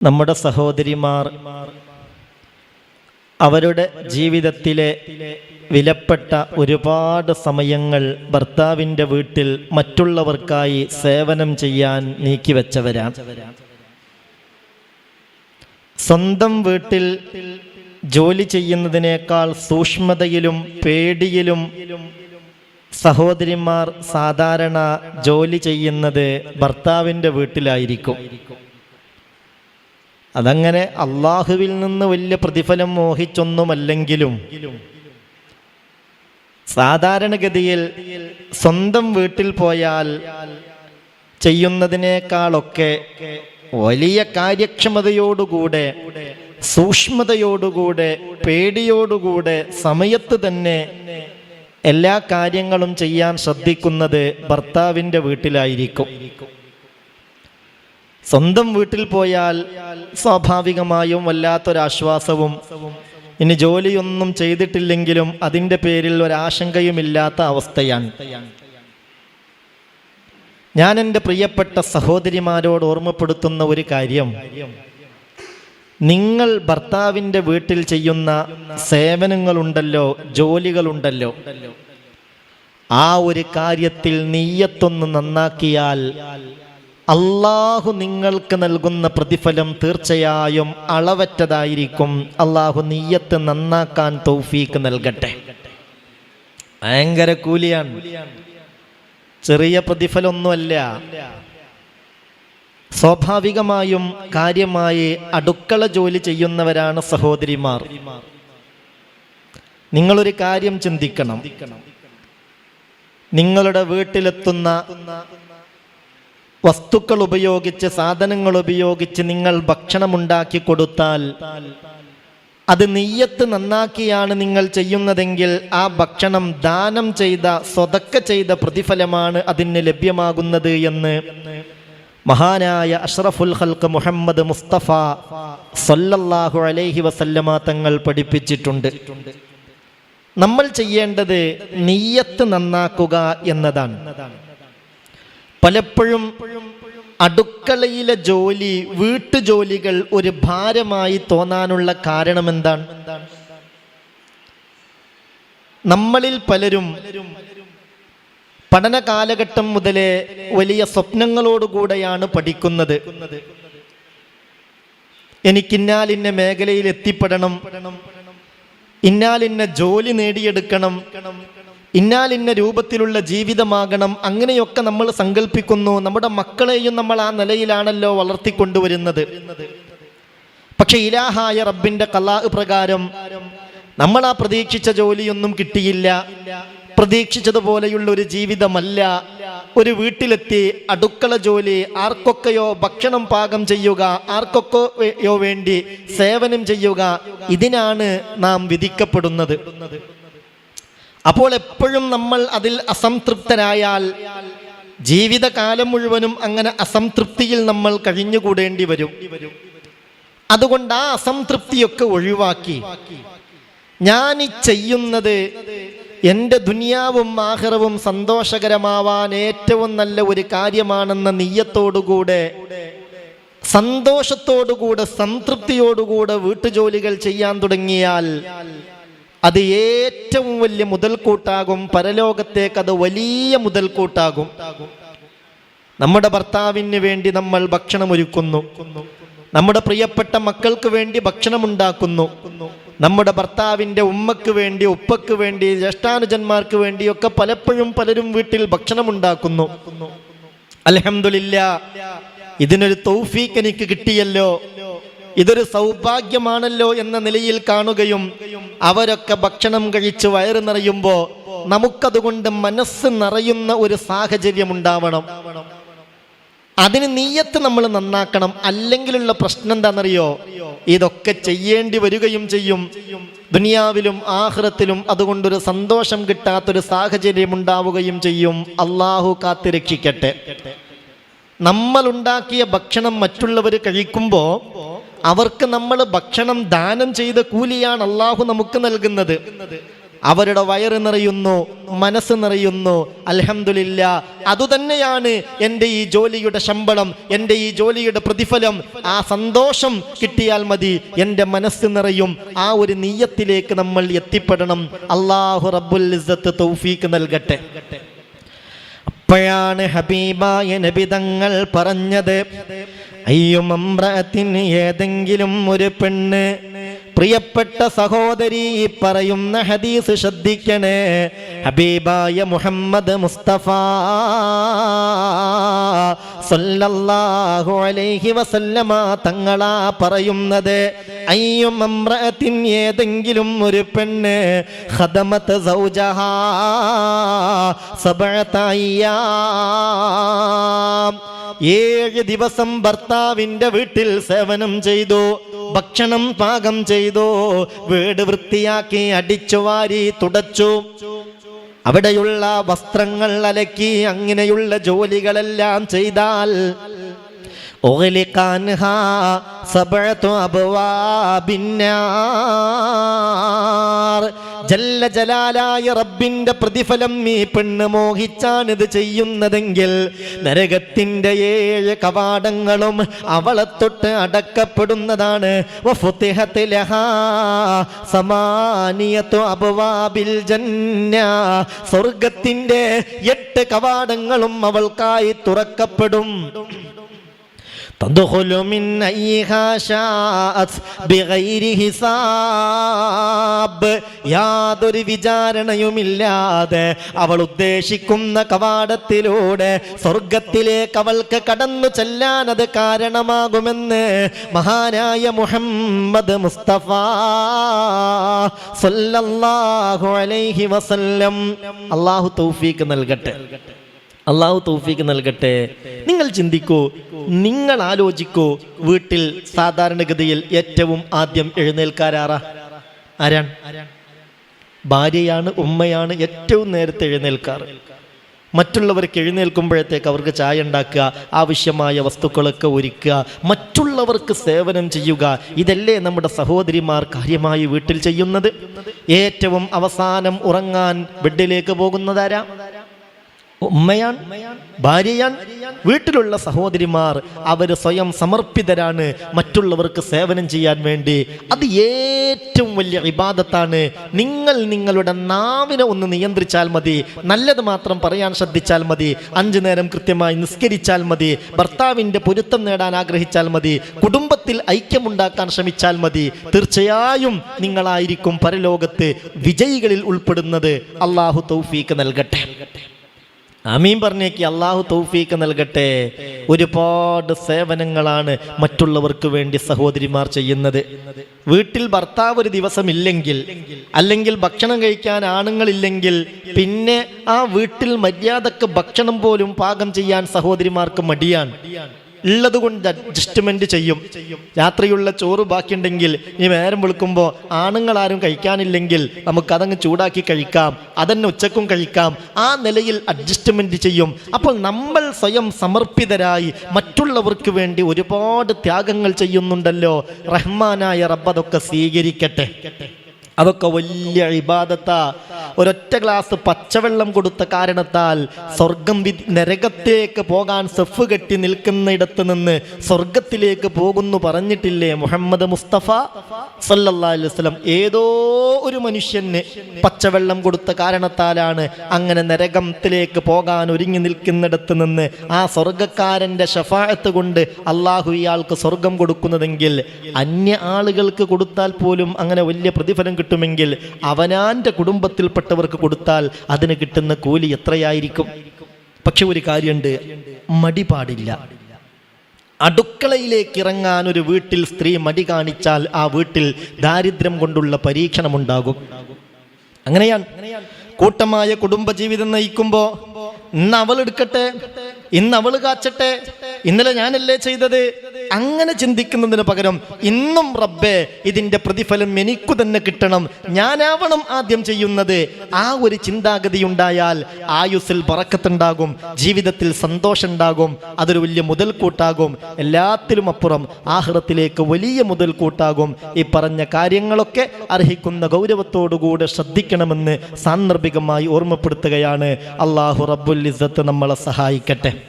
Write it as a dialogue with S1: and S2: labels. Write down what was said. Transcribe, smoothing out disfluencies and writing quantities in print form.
S1: നമ്മുടെ സഹോദരിമാർ അവരുടെ ജീവിതത്തിലെ വിലപ്പെട്ട ഒരുപാട് സമയങ്ങൾ ഭർത്താവിൻ്റെ വീട്ടിൽ മറ്റുള്ളവർക്കായി സേവനം ചെയ്യാൻ നീക്കിവെച്ചവരാണ്. സ്വന്തം വീട്ടിൽ ജോലി ചെയ്യുന്നതിനേക്കാൾ സൂക്ഷ്മതയിലും പേടിയിലും സഹോദരിമാർ സാധാരണ ജോലി ചെയ്യുന്നത് ഭർത്താവിൻ്റെ വീട്ടിലായിരിക്കും. അതങ്ങനെ അള്ളാഹുവിൽ നിന്ന് വലിയ പ്രതിഫലം മോഹിച്ചൊന്നുമല്ലെങ്കിലും സാധാരണഗതിയിൽ സ്വന്തം വീട്ടിൽ പോയാൽ ചെയ്യുന്നതിനേക്കാളൊക്കെ വലിയ കാര്യക്ഷമതയോടുകൂടെ, സൂക്ഷ്മതയോടുകൂടെ, പേടിയോടുകൂടെ സമയത്ത് തന്നെ എല്ലാ കാര്യങ്ങളും ചെയ്യാൻ ശ്രദ്ധിക്കുന്നത് ഭർത്താവിൻ്റെ വീട്ടിലായിരിക്കും. സ്വന്തം വീട്ടിൽ പോയാൽ സ്വാഭാവികമായും വല്ലാത്തൊരാശ്വാസവും ഇനി ജോലിയൊന്നും ചെയ്തിട്ടില്ലെങ്കിലും അതിൻ്റെ പേരിൽ ഒരാശങ്കയുമില്ലാത്ത അവസ്ഥയാണ്. ഞാൻ എൻ്റെ പ്രിയപ്പെട്ട സഹോദരിമാരോട് ഓർമ്മപ്പെടുത്തുന്ന ഒരു കാര്യം, നിങ്ങൾ ഭർത്താവിൻ്റെ വീട്ടിൽ ചെയ്യുന്ന സേവനങ്ങളുണ്ടല്ലോ, ജോലികളുണ്ടല്ലോ, ആ ഒരു കാര്യത്തിൽ നിയ്യത്തൊന്ന് നന്നാക്കിയാൽ അള്ളാഹു നിങ്ങൾക്ക് നൽകുന്ന പ്രതിഫലം തീർച്ചയായും അളവറ്റതായിരിക്കും. അള്ളാഹു നിയ്യത്ത് നന്നാക്കാൻ തൗഫീക്ക് നൽകട്ടെ. ഭയങ്കര കൂലിയാണ്, ചെറിയ പ്രതിഫലമൊന്നുമല്ല. സ്വാഭാവികമായും കാര്യമായി അടുക്കള ജോലി ചെയ്യുന്നവരാണ് സഹോദരിമാർ. നിങ്ങളൊരു കാര്യം ചിന്തിക്കണം. നിങ്ങളുടെ വീട്ടിലെത്തുന്ന വസ്തുക്കൾ ഉപയോഗിച്ച്, സാധനങ്ങൾ ഉപയോഗിച്ച് നിങ്ങൾ ഭക്ഷണമുണ്ടാക്കി കൊടുത്താൽ അത് നിയ്യത്ത് നന്നാക്കിയാണ് നിങ്ങൾ ചെയ്യുന്നതെങ്കിൽ ആ ഭക്ഷണം ദാനം ചെയ്ത, സ്വതക്ക ചെയ്ത പ്രതിഫലമാണ് അതിന് ലഭ്യമാകുന്നത് എന്ന് മഹാനായ അഷ്റഫുൽ ഖൽഖ് മുഹമ്മദ് മുസ്തഫ സല്ലല്ലാഹു അലൈഹി വസല്ലമ തങ്ങൾ പഠിപ്പിച്ചിട്ടുണ്ട്. നമ്മൾ ചെയ്യേണ്ടത് നിയ്യത്ത് നന്നാക്കുക എന്നതാണ്. പലപ്പോഴും അടുക്കളയിലെ ജോലി, വീട്ടുജോലികൾ ഒരു ഭാരമായി തോന്നാനുള്ള കാരണം എന്താണ്? നമ്മളിൽ പലരും പഠന കാലഘട്ടം മുതലേ വലിയ സ്വപ്നങ്ങളോടുകൂടെയാണ് പഠിക്കുന്നത്. എനിക്കിന്നാലിന്ന മേഖലയിൽ എത്തിപ്പെടണം, ഇന്നാലിന്ന ജോലി നേടിയെടുക്കണം, ഇന്നാലിന്ന രൂപത്തിലുള്ള ജീവിതമാകണം, അങ്ങനെയൊക്കെ നമ്മൾ സങ്കല്പിക്കുന്നു. നമ്മുടെ മക്കളെയും നമ്മൾ ആ നിലയിലാണല്ലോ വളർത്തിക്കൊണ്ടുവരുന്നത്. പക്ഷെ ഇലാഹായ റബ്ബിന്റെ ഖലാ പ്രകാരം നമ്മൾ ആ പ്രതീക്ഷിച്ച ജോലിയൊന്നും കിട്ടിയില്ല. പ്രതീക്ഷിച്ചതുപോലെയുള്ള ഒരു ജീവിതമല്ല. ഒരു വീട്ടിലെത്തി അടുക്കള ജോലി, ആർക്കൊക്കെയോ ഭക്ഷണം പാകം ചെയ്യുക, ആർക്കൊക്കെയോ വേണ്ടി സേവനം ചെയ്യുക, ഇതിനാണ് നാം വിധിക്കപ്പെടുന്നത്. അപ്പോൾ എപ്പോഴും നമ്മൾ അതിൽ അസംതൃപ്തരായാൽ ജീവിതകാലം മുഴുവനും അങ്ങനെ അസംതൃപ്തിയിൽ നമ്മൾ കഴിഞ്ഞുകൂടേണ്ടി വരും. അതുകൊണ്ട് ആ അസംതൃപ്തിയൊക്കെ ഒഴിവാക്കി ഞാൻ ഈ ചെയ്യുന്നത് എൻ്റെ ദുനിയാവും ആഖിറവും സന്തോഷകരമാവാൻ ഏറ്റവും നല്ല ഒരു കാര്യമാണെന്ന നിയ്യത്തോടുകൂടെ, സന്തോഷത്തോടുകൂടെ, സംതൃപ്തിയോടുകൂടെ വീട്ടുജോലികൾ ചെയ്യാൻ തുടങ്ങിയാൽ അത് ഏറ്റവും വലിയ മുതൽക്കൂട്ടാകും. പരലോകത്തേക്ക് അത് വലിയ മുതൽക്കൂട്ടാകും. നമ്മുടെ ഭർത്താവിന് വേണ്ടി നമ്മൾ ഭക്ഷണം ഒരുക്കുന്നു, നമ്മുടെ പ്രിയപ്പെട്ട മക്കൾക്ക് വേണ്ടി ഭക്ഷണം ഉണ്ടാക്കുന്നു, നമ്മുടെ ഭർത്താവിൻ്റെ ഉമ്മക്ക് വേണ്ടി, ഉപ്പക്ക് വേണ്ടി, ജ്യേഷ്ഠാനുജന്മാർക്ക് വേണ്ടിയൊക്കെ പലപ്പോഴും പലരും വീട്ടിൽ ഭക്ഷണം ഉണ്ടാക്കുന്നു. അൽഹംദുലില്ലാ, ഇതിനൊരു തൗഫീഖ് എനിക്ക് കിട്ടിയല്ലോ, ഇതൊരു സൗഭാഗ്യമാണല്ലോ എന്ന നിലയിൽ കാണുകയും അവരൊക്കെ ഭക്ഷണം കഴിച്ച് വയറ് നിറയുമ്പോൾ നമുക്കതുകൊണ്ട് മനസ്സ് നിറയുന്ന ഒരു സാഹചര്യം ഉണ്ടാവണം. അതിന് നിയ്യത്ത് നമ്മൾ നന്നാക്കണം. അല്ലെങ്കിലുള്ള പ്രശ്നം എന്താണെന്നറിയോ? ഇതൊക്കെ ചെയ്യേണ്ടി വരികയും ചെയ്യും. ദുനിയാവിലും ആഖിറത്തിലും അതുകൊണ്ടൊരു സന്തോഷം കിട്ടാത്തൊരു സാഹചര്യം ഉണ്ടാവുകയും ചെയ്യും. അള്ളാഹു കാത്ത് രക്ഷിക്കട്ടെ. നമ്മൾ ഉണ്ടാക്കിയ ഭക്ഷണം മറ്റുള്ളവർ കഴിക്കുമ്പോൾ അവർക്ക് നമ്മൾ ഭക്ഷണം ദാനം ചെയ്ത കൂലിയാണ് അള്ളാഹു നമുക്ക് നൽകുന്നത്. അവരുടെ വയറ് നിറയുന്നു, മനസ്സ് നിറയുന്നു. അൽഹംദുലില്ലാ, അതുതന്നെയാണ് എൻ്റെ ഈ ജോലിയുടെ ശമ്പളം, എൻ്റെ ഈ ജോലിയുടെ പ്രതിഫലം. ആ സന്തോഷം കിട്ടിയാൽ മതി, എൻ്റെ മനസ്സ് നിറയും. ആ ഒരു നിയ്യത്തിലേക്ക് നമ്മൾ എത്തിപ്പെടണം. അല്ലാഹു റബ്ബുൽ ഇസ്സത്ത് തൗഫീഖ് നൽകട്ടെ. അപ്പോഴാണ് ഹബീബായ നബി തങ്ങൾ പറഞ്ഞത്, അയ്യുമംറഅത്തിൻ, ഏതെങ്കിലും ഒരു പെണ്ണ്. പ്രിയപ്പെട്ട സഹോദരി, പറയുന്ന ഹദീസ് ശ്രദ്ധിക്കണേ. ഹബീബായ മുഹമ്മദ് മുസ്തഫ സല്ലല്ലാഹു അലൈഹി വസല്ലമ തങ്ങളാ പറയുന്നത്, അയ്യുമംറഅത്തിൻ, ഏതെങ്കിലും ഒരു പെണ്ണ്, ഖദമത് സൗജഹാ സബഅത അയ്യാം, 7 ദിവസം ഭർത്താവിൻ്റെ വീട്ടിൽ സേവനം ചെയ്തു, ഭക്ഷണം പാകം ചെയ്തു, വീട് വൃത്തിയാക്കി, അടിച്ചു വാരി തുടച്ചു, അവിടെയുള്ള വസ്ത്രങ്ങൾ അലക്കി, അങ്ങനെയുള്ള ജോലികളെല്ലാം ചെയ്താൽ ജല്ല ജലാലായ റബ്ബിന്റെ പ്രതിഫലം ഈ പെണ്ണ് മോഹിച്ചാണിത് ചെയ്യുന്നതെങ്കിൽ നരകത്തിന്റെ 7 കവാടങ്ങളും അവളെ തൊട്ട് അടക്കപ്പെടുന്നതാണ്. വഫുതിഹത് ലഹാ സമാനിയതു അബ്വാബിൽ ജന്ന, സ്വർഗ്ഗത്തിന്റെ 8 കവാടങ്ങളും അവൾക്കായി തുറക്കപ്പെടും. തദ്ഖുലു മിൻ അയ്യിഹാ ശാഅത് ബിഗൈരി ഹിസാബ്, യാതൊരു വിചാരണയുമില്ലാതെ അവൾ ഉദ്ദേശിക്കുന്ന കവാടത്തിലൂടെ സ്വർഗത്തിലേക്ക് അവൾക്ക് കടന്നു ചെല്ലാൻ അത് കാരണമാകുമെന്ന് മഹാനായ മുഹമ്മദ് മുസ്തഫ സല്ലല്ലാഹു അലൈഹി വസല്ലം. അല്ലാഹു തൗഫീഖ് നൽകട്ടെ, അള്ളാഹു തൗഫീഖ് നൽകട്ടെ. നിങ്ങൾ ചിന്തിക്കൂ, നിങ്ങൾ ആലോചിക്കൂ, വീട്ടിൽ സാധാരണഗതിയിൽ ഏറ്റവും ആദ്യം എഴുന്നേൽക്കാരാറാ? ആരാണ്? ഭാര്യയാണ്, ഉമ്മയാണ് ഏറ്റവും നേരത്തെ എഴുന്നേൽക്കാറ്. മറ്റുള്ളവർക്ക് എഴുന്നേൽക്കുമ്പോഴത്തേക്ക് അവർക്ക് ചായ ഉണ്ടാക്കുക, ആവശ്യമായ വസ്തുക്കളൊക്കെ ഒരുക്കുക, മറ്റുള്ളവർക്ക് സേവനം ചെയ്യുക, ഇതല്ലേ നമ്മുടെ സഹോദരിമാർ കാര്യമായി വീട്ടിൽ ചെയ്യുന്നത്? ഏറ്റവും അവസാനം ഉറങ്ങാൻ ബെഡിലേക്ക് പോകുന്നതാരാ? ഉമ്മയാണ്, ഭാര്യയാണ്. വീട്ടിലുള്ള സഹോദരിമാർ അവർ സ്വയം സമർപ്പിതരാണ് മറ്റുള്ളവർക്ക് സേവനം ചെയ്യാൻ വേണ്ടി. അത് ഏറ്റവും വലിയ ഇബാദത്താണ്. നിങ്ങൾ നിങ്ങളുടെ നാവിനെ ഒന്ന് നിയന്ത്രിച്ചാൽ മതി, നല്ലത് മാത്രം പറയാൻ ശ്രദ്ധിച്ചാൽ മതി, 5 നേരം കൃത്യമായി നിസ്കരിച്ചാൽ മതി, ഭർത്താവിൻ്റെ പൊരുത്തം നേടാൻ ആഗ്രഹിച്ചാൽ മതി, കുടുംബത്തിൽ ഐക്യമുണ്ടാക്കാൻ ശ്രമിച്ചാൽ മതി. തീർച്ചയായും നിങ്ങളായിരിക്കും പരലോകത്ത് വിജയികളിൽ ഉൾപ്പെടുന്നത്. അല്ലാഹു തൗഫീഖ് നൽകട്ടെ. ആമീൻ പറഞ്ഞേക്ക്. അല്ലാഹു തൗഫീഖ് നൽകട്ടെ. ഒരുപാട് സേവനങ്ങളാണ് മറ്റുള്ളവർക്ക് വേണ്ടി സഹോദരിമാർ ചെയ്യുന്നത്. വീട്ടിൽ ഭർത്താവ് ഒരു ദിവസം ഇല്ലെങ്കിൽ, അല്ലെങ്കിൽ ഭക്ഷണം കഴിക്കാൻ ആണുങ്ങളില്ലെങ്കിൽ, പിന്നെ ആ വീട്ടിൽ മര്യാദക്ക് ഭക്ഷണം പോലും പാകം ചെയ്യാൻ സഹോദരിമാർക്ക് മടിയാണ്. ഉള്ളത് കൊണ്ട് അഡ്ജസ്റ്റ്മെന്റ് ചെയ്യും. രാത്രിയുള്ള ചോറ് ബാക്കിയുണ്ടെങ്കിൽ ഇനി നേരം വെളുക്കുമ്പോൾ ആണുങ്ങളാരും കഴിക്കാനില്ലെങ്കിൽ നമുക്കതങ്ങ് ചൂടാക്കി കഴിക്കാം, അതന്നെ ഉച്ചക്കും കഴിക്കാം. ആ നിലയിൽ അഡ്ജസ്റ്റ്മെന്റ് ചെയ്യും. അപ്പോൾ നമ്മൾ സ്വയം സമർപ്പിതരായി മറ്റുള്ളവർക്ക് വേണ്ടി ഒരുപാട് ത്യാഗങ്ങൾ ചെയ്യുന്നുണ്ടല്ലോ. റഹ്മാനായ റബ്ബ് അതൊക്കെ സ്വീകരിക്കട്ടെ. അതൊക്കെ വലിയ ഇബാദത്താ. ഒരൊറ്റ ഗ്ലാസ് പച്ചവെള്ളം കൊടുത്ത കാരണത്താൽ സ്വർഗം നരകത്തിലേക്ക് പോകാൻ സെഫ് കെട്ടി നിൽക്കുന്നിടത്ത് നിന്ന് സ്വർഗത്തിലേക്ക് പോകുന്നു പറഞ്ഞിട്ടില്ലേ മുഹമ്മദ് മുസ്തഫ സല്ലല്ലാഹു അലൈഹി വസല്ലം? ഏതോ ഒരു മനുഷ്യന് പച്ചവെള്ളം കൊടുത്ത കാരണത്താലാണ് അങ്ങനെ നരകത്തിലേക്ക് പോകാൻ ഒരുങ്ങി നിൽക്കുന്നിടത്ത് നിന്ന് ആ സ്വർഗക്കാരൻ്റെ ശഫാഅത്ത് കൊണ്ട് അള്ളാഹു ഇയാൾക്ക് സ്വർഗം കൊടുക്കുന്നതെങ്കിൽ, അന്യ ആളുകൾക്ക് കൊടുത്താൽ പോലും അങ്ങനെ വലിയ പ്രതിഫലം കിട്ടുമെങ്കിൽ അവനാൻ്റെ കുടുംബത്തിൽപ്പെട്ടവർക്ക് കൊടുത്താൽ അതിന് കിട്ടുന്ന കൂലി എത്രയായിരിക്കും? പക്ഷെ ഒരു കാര്യമുണ്ട്, മടി പാടില്ല. അടുക്കളയിലേക്ക് ഇറങ്ങാൻ ഒരു വീട്ടിൽ സ്ത്രീ മടി കാണിച്ചാൽ ആ വീട്ടിൽ ദാരിദ്ര്യം കൊണ്ടുള്ള പരീക്ഷണമുണ്ടാകും. അങ്ങനെയാണ് കൂട്ടമായ കുടുംബജീവിതം നയിക്കുമ്പോൾ ഇന്ന് അവൾ എടുക്കട്ടെ, ഇന്ന് അവൾ കാച്ചട്ടെ, ഇന്നലെ ഞാനല്ലേ ചെയ്തത്, അങ്ങനെ ചിന്തിക്കുന്നതിന് പകരം ഇന്നും റബ്ബേ ഇതിൻ്റെ പ്രതിഫലം എനിക്കു തന്നെ കിട്ടണം, ഞാനാവണം ആദ്യം ചെയ്യുന്നത്, ആ ഒരു ചിന്താഗതി ഉണ്ടായാൽ ആയുസ്സിൽ ബറക്കത്തുണ്ടാകും, ജീവിതത്തിൽ സന്തോഷം ഉണ്ടാകും. അതൊരു വലിയ മുതൽക്കൂട്ടാകും. എല്ലാത്തിലും അപ്പുറം ആഖിറത്തിലേക്ക് വലിയ മുതൽക്കൂട്ടാകും. ഈ പറഞ്ഞ കാര്യങ്ങളൊക്കെ അർഹിക്കുന്ന ഗൗരവത്തോടുകൂടെ ശ്രദ്ധിക്കണമെന്ന് സാന്ദർഭികമായി ഓർമ്മപ്പെടുത്തുകയാണ്. അല്ലാഹു റബ്ബുൽ ഇസ്സത്ത് നമ്മളെ സഹായിക്കട്ടെ.